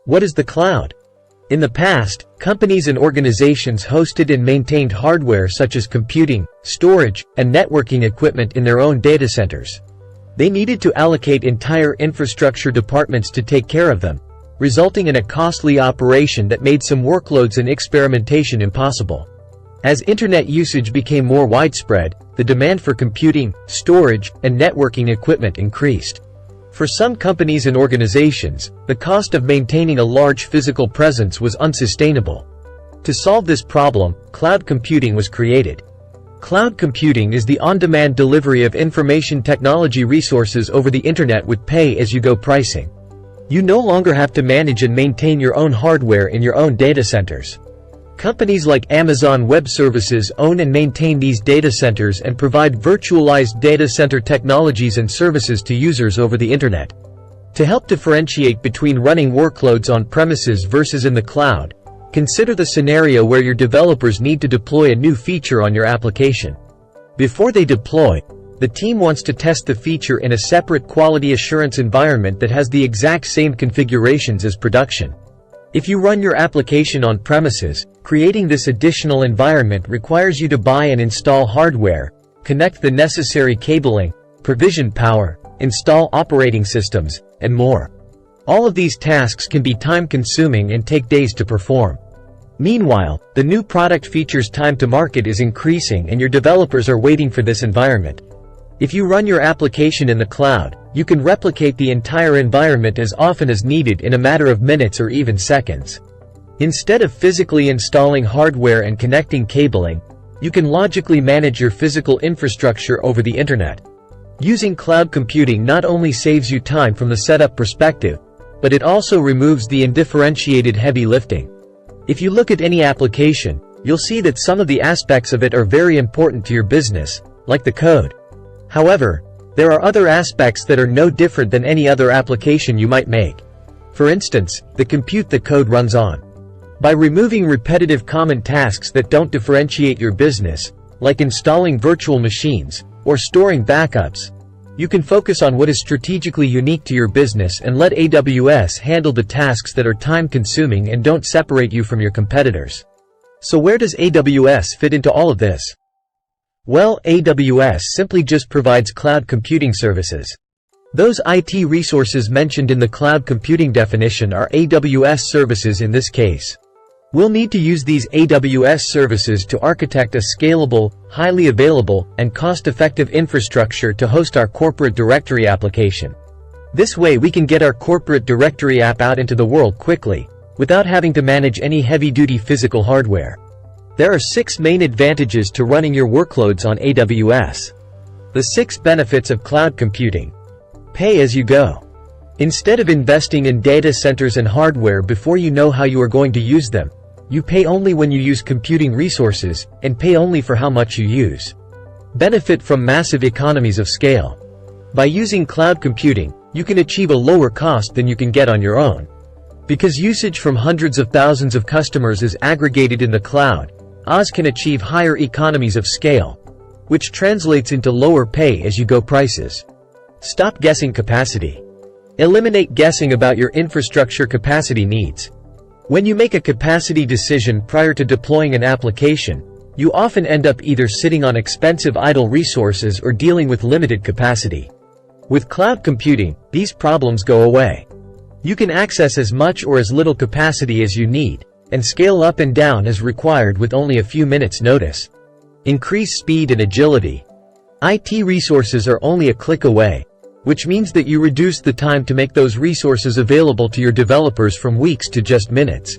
What is the cloud? In the past, companies and organizations hosted and maintained hardware such as computing, storage, and networking equipment in their own data centers. They needed to allocate entire infrastructure departments to take care of them, resulting in a costly operation that made some workloads and experimentation impossible. As internet usage became more widespread, the demand for computing, storage, and networking equipment increased. For some companies and organizations, the cost of maintaining a large physical presence was unsustainable. To solve this problem, cloud computing was created. Cloud computing is the on-demand delivery of information technology resources over the internet with pay-as-you-go pricing. You no longer have to manage and maintain your own hardware in your own data centers. Companies like Amazon Web Services own and maintain these data centers and provide virtualized data center technologies and services to users over the internet. To help differentiate between running workloads on premises versus in the cloud, consider the scenario where your developers need to deploy a new feature on your application. Before they deploy, the team wants to test the feature in a separate quality assurance environment that has the exact same configurations as production. If you run your application on premises, creating this additional environment requires you to buy and install hardware, connect the necessary cabling, provision power, install operating systems, and more. All of these tasks can be time-consuming and take days to perform. Meanwhile, the new product feature's time to market is increasing and your developers are waiting for this environment. If you run your application in the cloud, you can replicate the entire environment as often as needed in a matter of minutes or even seconds. Instead of physically installing hardware and connecting cabling, you can logically manage your physical infrastructure over the internet. Using cloud computing not only saves you time from the setup perspective, but it also removes the undifferentiated heavy lifting. If you look at any application, you'll see that some of the aspects of it are very important to your business, like the code. However, there are other aspects that are no different than any other application you might make. For instance, the compute the code runs on. By removing repetitive common tasks that don't differentiate your business, like installing virtual machines, or storing backups, you can focus on what is strategically unique to your business and let AWS handle the tasks that are time-consuming and don't separate you from your competitors. So where does AWS fit into all of this? Well, AWS simply just provides cloud computing services. Those IT resources mentioned in the cloud computing definition are AWS services in this case. We'll need to use these AWS services to architect a scalable, highly available, and cost-effective infrastructure to host our corporate directory application. This way we can get our corporate directory app out into the world quickly, without having to manage any heavy-duty physical hardware. There are 6 main advantages to running your workloads on AWS. The 6 benefits of cloud computing. Pay as you go. Instead of investing in data centers and hardware before you know how you are going to use them, you pay only when you use computing resources, and pay only for how much you use. Benefit from massive economies of scale. By using cloud computing, you can achieve a lower cost than you can get on your own. Because usage from hundreds of thousands of customers is aggregated in the cloud, AWS can achieve higher economies of scale, which translates into lower pay-as-you-go prices. Stop guessing capacity. Eliminate guessing about your infrastructure capacity needs. When you make a capacity decision prior to deploying an application, you often end up either sitting on expensive idle resources or dealing with limited capacity. With cloud computing, these problems go away. You can access as much or as little capacity as you need, and scale up and down as required with only a few minutes' notice. Increase speed and agility. IT resources are only a click away, which means that you reduce the time to make those resources available to your developers from weeks to just minutes.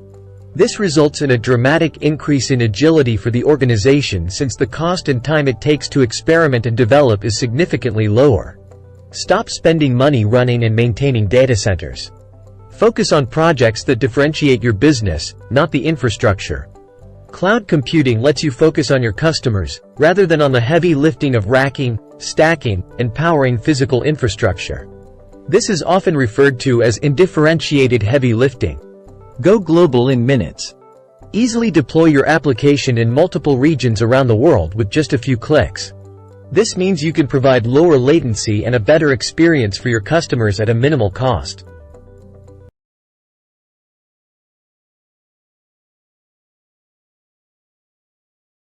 This results in a dramatic increase in agility for the organization since the cost and time it takes to experiment and develop is significantly lower. Stop spending money running and maintaining data centers. Focus on projects that differentiate your business, not the infrastructure. Cloud computing lets you focus on your customers, rather than on the heavy lifting of racking, stacking, and powering physical infrastructure. This is often referred to as undifferentiated heavy lifting. Go global in minutes. Easily deploy your application in multiple regions around the world with just a few clicks. This means you can provide lower latency and a better experience for your customers at a minimal cost.